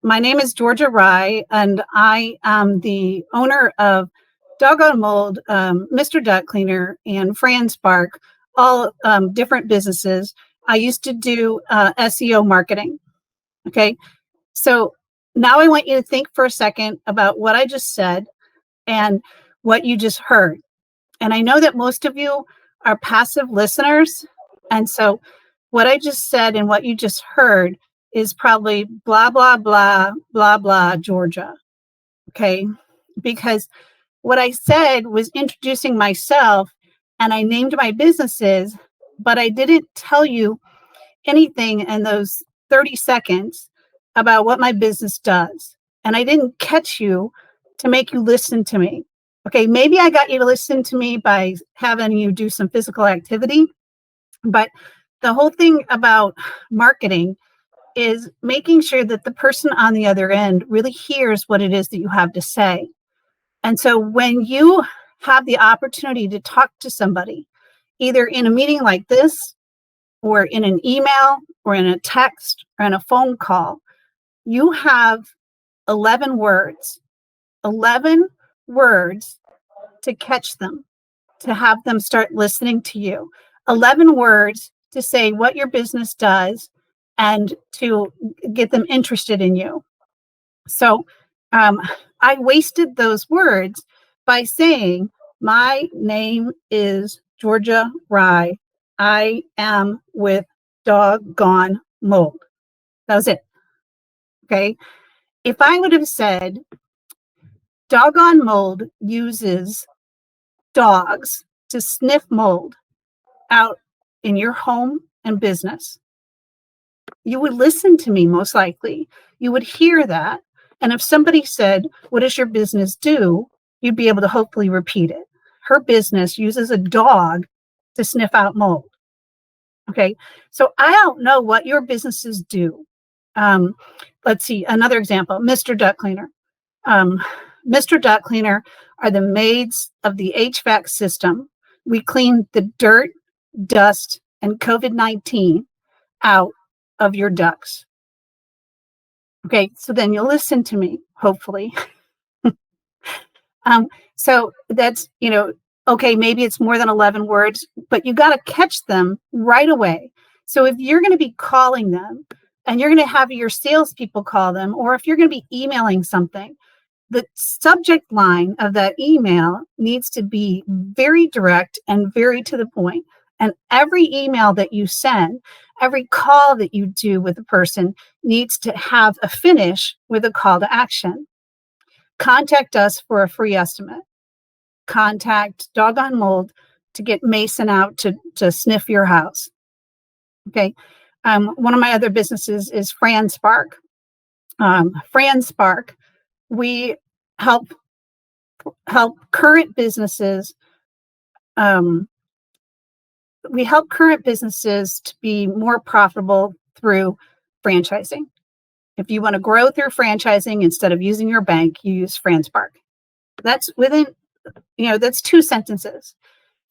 my name is Georgia Rye, and I am the owner of Doggone Mold, Mr. Duck Cleaner, and Fran Spark, all different businesses. I used to do SEO marketing. Okay, so now I want you to think for a second about what I just said and what you just heard. And I know that most of you are passive listeners, and so what I just said and what you just heard is probably blah, blah, blah, blah, blah, Georgia. Okay, because what I said was introducing myself and I named my businesses, but I didn't tell you anything in those 30 seconds about what my business does. And I didn't catch you to make you listen to me. Okay, maybe I got you to listen to me by having you do some physical activity, but the whole thing about marketing is making sure that the person on the other end really hears what it is that you have to say. And so when you have the opportunity to talk to somebody, either in a meeting like this, or in an email, or in a text, or in a phone call, you have 11 words to catch them, to have them start listening to you. 11 words to say what your business does and to get them interested in you. So I wasted those words by saying, my name is Georgia Rye. I am with Doggone Mold. That was it. Okay. If I would have said, Doggone Mold uses dogs to sniff mold out in your home and business, you would listen to me most likely. You would hear that. And if somebody said, what does your business do? You'd be able to hopefully repeat it. Her business uses a dog to sniff out mold. Okay. So I don't know what your businesses do. Let's see, another example, Mr. Duck Cleaner. Mr. Duck Cleaner are the maids of the HVAC system. We clean the dirt, dust, and COVID-19 out of your ducts. Okay, so then you'll listen to me, hopefully. So that's, okay, maybe it's more than 11 words, but you got to catch them right away. So if you're going to be calling them and you're going to have your salespeople call them, or if you're going to be emailing something, the subject line of that email needs to be very direct and very to the point. And every email that you send, every call that you do with a person needs to have a finish with a call to action. Contact us for a free estimate. Contact Doggone Mold to get Mason out to sniff your house. Okay. One of my other businesses is Fran Spark. Fran Spark, we help current businesses. We help current businesses to be more profitable through franchising. If you want to grow through franchising instead of using your bank, you use Fran Spark. That's within, that's 2 sentences.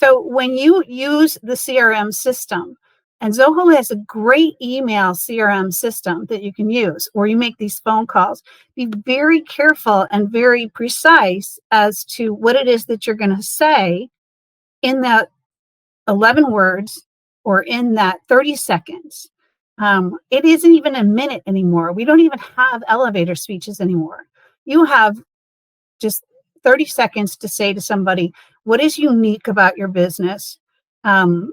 So when you use the CRM system, and Zoho has a great email CRM system that you can use, or you make these phone calls, be very careful and very precise as to what it is that you're going to say in that 11 words or in that 30 seconds. It isn't even a minute anymore. We don't even have elevator speeches anymore. You have just 30 seconds to say to somebody, what is unique about your business? When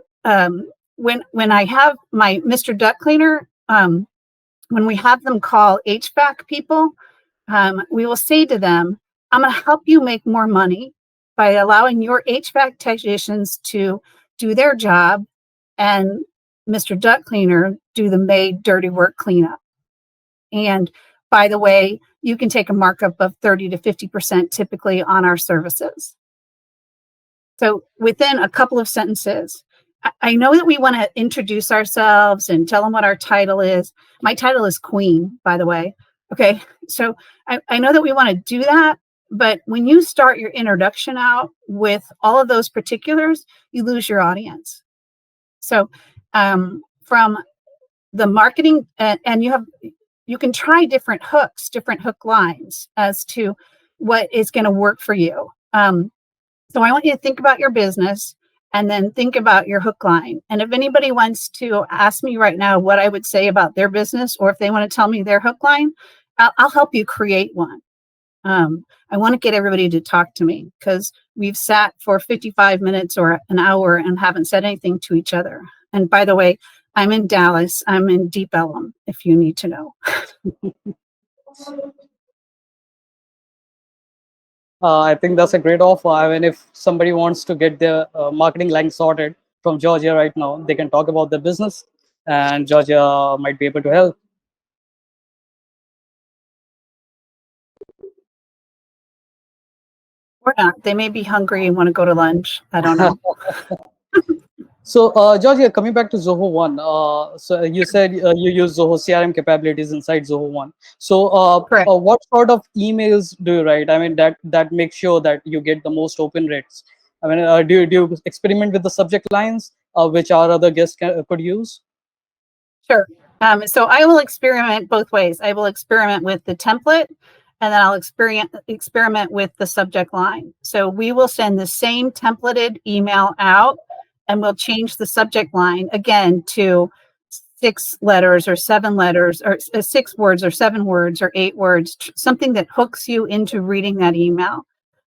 I have my Mr. Duck Cleaner, when we have them call HVAC people, we will say to them, I'm going to help you make more money by allowing your HVAC technicians to do their job and Mr. Duck Cleaner do the maid dirty work cleanup. And by the way, you can take a markup of 30 to 50% typically on our services. So within a couple of sentences, I know that we want to introduce ourselves and tell them what our title is. My title is Queen, by the way. Okay, so I know that we want to do that, but when you start your introduction out with all of those particulars, you lose your audience. So from the marketing, and you you can try different hooks, different hook lines as to what is going to work for you. So I want you to think about your business and then think about your hook line. And if anybody wants to ask me right now what I would say about their business, or if they want to tell me their hook line, I'll help you create one. I want to get everybody to talk to me because we've sat for 55 minutes or an hour and haven't said anything to each other. And by the way, I'm in Dallas. I'm in Deep Ellum, if you need to know. I think that's a great offer. I mean, if somebody wants to get their marketing line sorted from Georgia right now, they can talk about their business, and Georgia might be able to help. Or not. They may be hungry and want to go to lunch. I don't know. So, Georgia, coming back to Zoho One, so you said you use Zoho CRM capabilities inside Zoho One. So, Correct. what sort of emails do you write? I mean, that makes sure that you get the most open rates. I mean, do you experiment with the subject lines, which our other guests could use? Sure. So I will experiment both ways. I will experiment with the template, and then I'll experiment with the subject line. So we will send the same templated email out, and we'll change the subject line again to 6 letters or 7 letters or 6 words or 7 words or 8 words, something that hooks you into reading that email.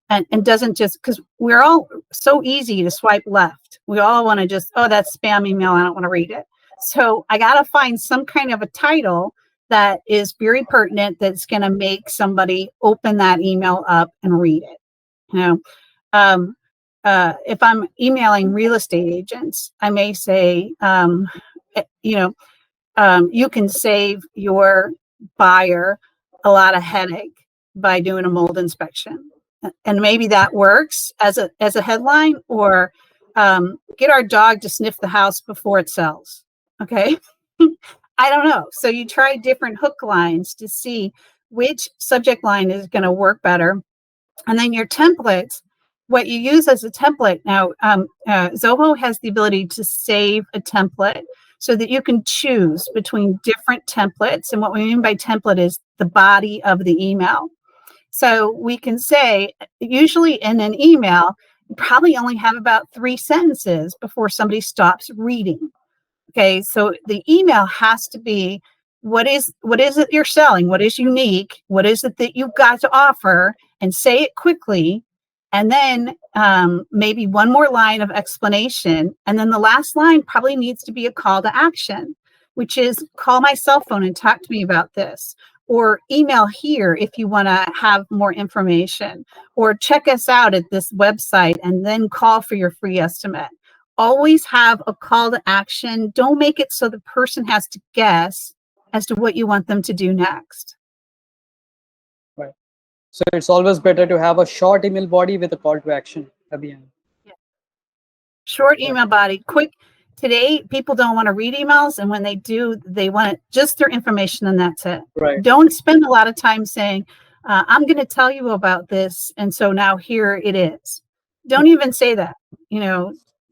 And doesn't just, because we're all so easy to swipe left. We all want to just, oh, that's spam email, I don't want to read it. So I got to find some kind of a title that is very pertinent, that's going to make somebody open that email up and read it. You know, if I'm emailing real estate agents, I may say, you can save your buyer a lot of headache by doing a mold inspection. And maybe that works as a headline, or get our dog to sniff the house before it sells. Okay. I don't know. So you try different hook lines to see which subject line is going to work better. And then your templates, what you use as a template. Now, Zoho has the ability to save a template so that you can choose between different templates. And what we mean by template is the body of the email. So we can say, usually in an email, you probably only have about 3 sentences before somebody stops reading. Okay, so the email has to be, what is it you're selling? What is unique? What is it that you've got to offer? And say it quickly. And then maybe one more line of explanation. And then the last line probably needs to be a call to action, which is call my cell phone and talk to me about this. Or email here if you want to have more information. Or check us out at this website and then call for your free estimate. Always have a call to action. Don't make it so the person has to guess as to what you want them to do next. Right. So it's always better to have a short email body with a call to action at the end. Yeah. Short email body, quick. Today, people don't want to read emails, and when they do, they want just their information, and that's it. Right. Don't spend a lot of time saying, I'm going to tell you about this, and so now here it is. Don't even say that.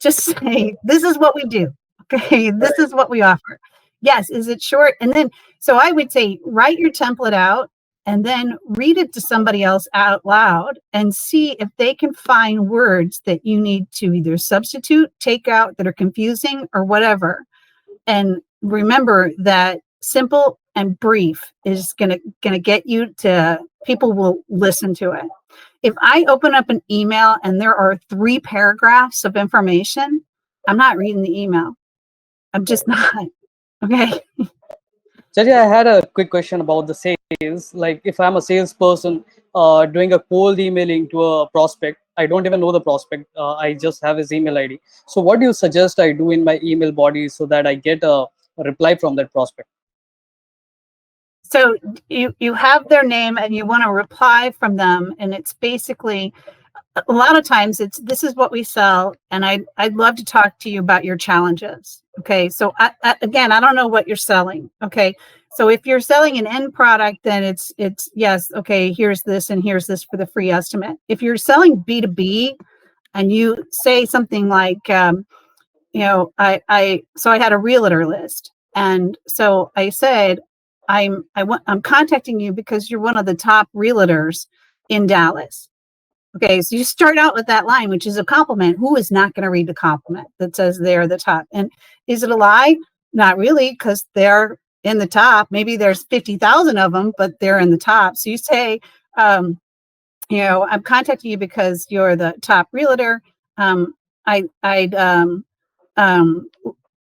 Just say, this is what we do. Okay, this is what we offer. Yes, is it short? And then, so I would say, write your template out and then read it to somebody else out loud and see if they can find words that you need to either substitute, take out, that are confusing or whatever. And remember that simple and brief is gonna get you to, people will listen to it. If I open up an email and there are 3 paragraphs of information, I'm not reading the email. I'm just not. Okay. Judge, I had a quick question about the sales. Like, if I'm a salesperson doing a cold emailing to a prospect, I don't even know the prospect. I just have his email ID. So, what do you suggest I do in my email body so that I get a reply from that prospect? So you have their name and you want to reply from them, and it's basically, a lot of times it's, this is what we sell, and I'd love to talk to you about your challenges. Okay, so again, I don't know what you're selling. Okay, so if you're selling an end product, then it's yes, okay, here's this and here's this for the free estimate. If you're selling B2B and you say something like, I had a realtor list, and so I said, I'm contacting you because you're one of the top realtors in Dallas. Okay, so you start out with that line, which is a compliment. Who is not going to read the compliment that says they're the top? And is it a lie? Not really, because they're in the top. Maybe there's 50,000 of them, but they're in the top. So you say, I'm contacting you because you're the top realtor. I'd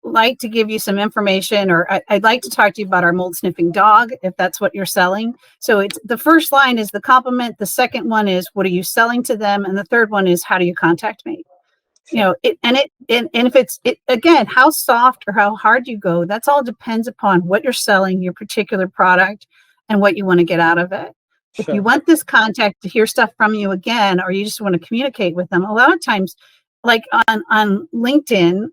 like to give you some information, or I'd like to talk to you about our mold sniffing dog, if that's what you're selling. So it's the first line is the compliment. The second one is, what are you selling to them? And the third one is, how do you contact me? And if it's again, how soft or how hard you go, that's all depends upon what you're selling, your particular product, and what you want to get out of it. If you want this contact to hear stuff from you again, or you just want to communicate with them, a lot of times, like on LinkedIn.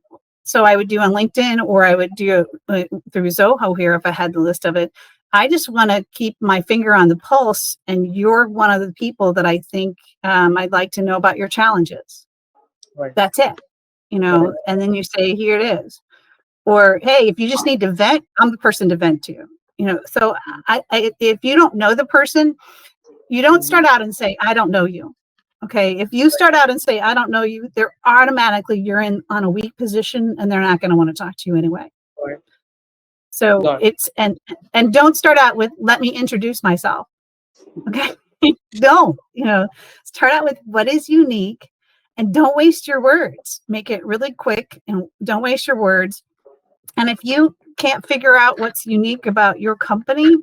So I would do on LinkedIn, or I would do through Zoho here if I had the list of it. I just want to keep my finger on the pulse, and you're one of the people that I think I'd like to know about your challenges. Right. That's it, right. And then you say, here it is. Or, hey, if you just need to vent, I'm the person to vent to. So if you don't know the person, you don't start out and say, I don't know you. Okay, if you start out and say, I don't know you, they're automatically, you're on a weak position, and they're not going to want to talk to you anyway. Right. So it's, and don't start out with, let me introduce myself. Okay, don't, start out with what is unique, and don't waste your words. Make it really quick, and don't waste your words. And if you can't figure out what's unique about your company,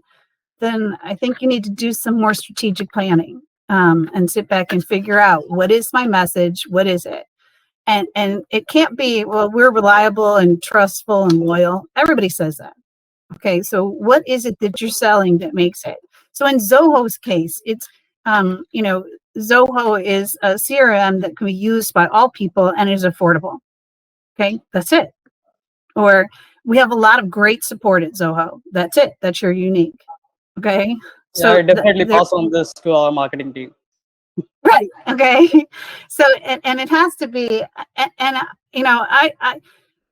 then I think you need to do some more strategic planning. And sit back and figure out, what is my message? What is it? And it can't be, well, we're reliable and trustful and loyal. Everybody says that. Okay, so what is it that you're selling that makes it? So in Zoho's case, it's, Zoho is a CRM that can be used by all people and is affordable. Okay, that's it. Or we have a lot of great support at Zoho. That's it. That's your unique. Okay. So I definitely pass on this to our marketing team. Right. Okay. So, and it has to be,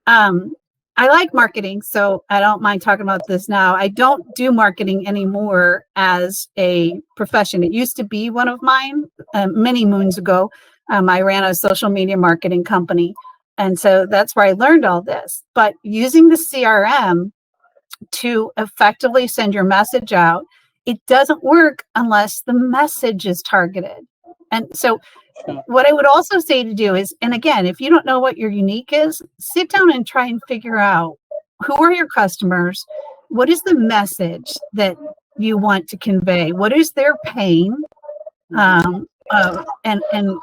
I like marketing, so I don't mind talking about this now. I don't do marketing anymore as a profession. It used to be one of mine many moons ago. I ran a social media marketing company. And so that's where I learned all this. But using the CRM to effectively send your message out, it doesn't work unless the message is targeted. And so what I would also say to do is, and again, if you don't know what your unique is, sit down and try and figure out, who are your customers? What is the message that you want to convey? What is their pain? And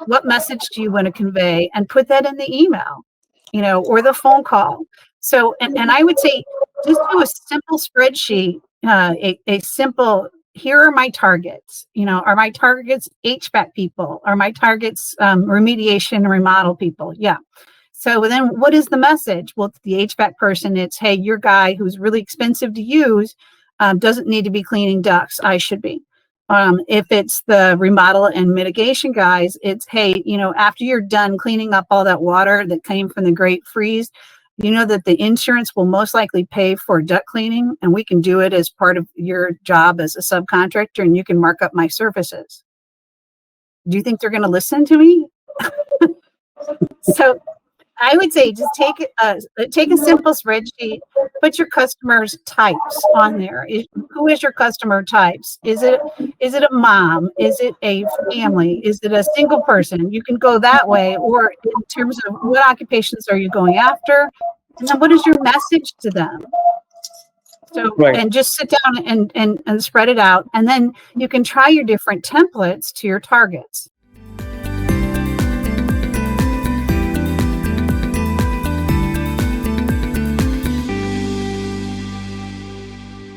what message do you want to convey? And put that in the email, or the phone call. So, and I would say, just do a simple spreadsheet, a simple, here are my targets. Are my targets HVAC people? Are my targets remediation and remodel people? Yeah. So then what is the message? Well, to the HVAC person, it's, hey, your guy who's really expensive to use doesn't need to be cleaning ducts. I should be. If it's the remodel and mitigation guys, it's, hey, after you're done cleaning up all that water that came from the Great Freeze, that the insurance will most likely pay for duct cleaning, and we can do it as part of your job as a subcontractor, and you can mark up my services. Do you think they're going to listen to me? So I would say, just take a simple spreadsheet, put your customers' types on there. Who is your customer types? Is it a mom? Is it a family? Is it a single person? You can go that way. Or in terms of what occupations are you going after? And then what is your message to them? So, right. And just sit down and spread it out. And then you can try your different templates to your targets.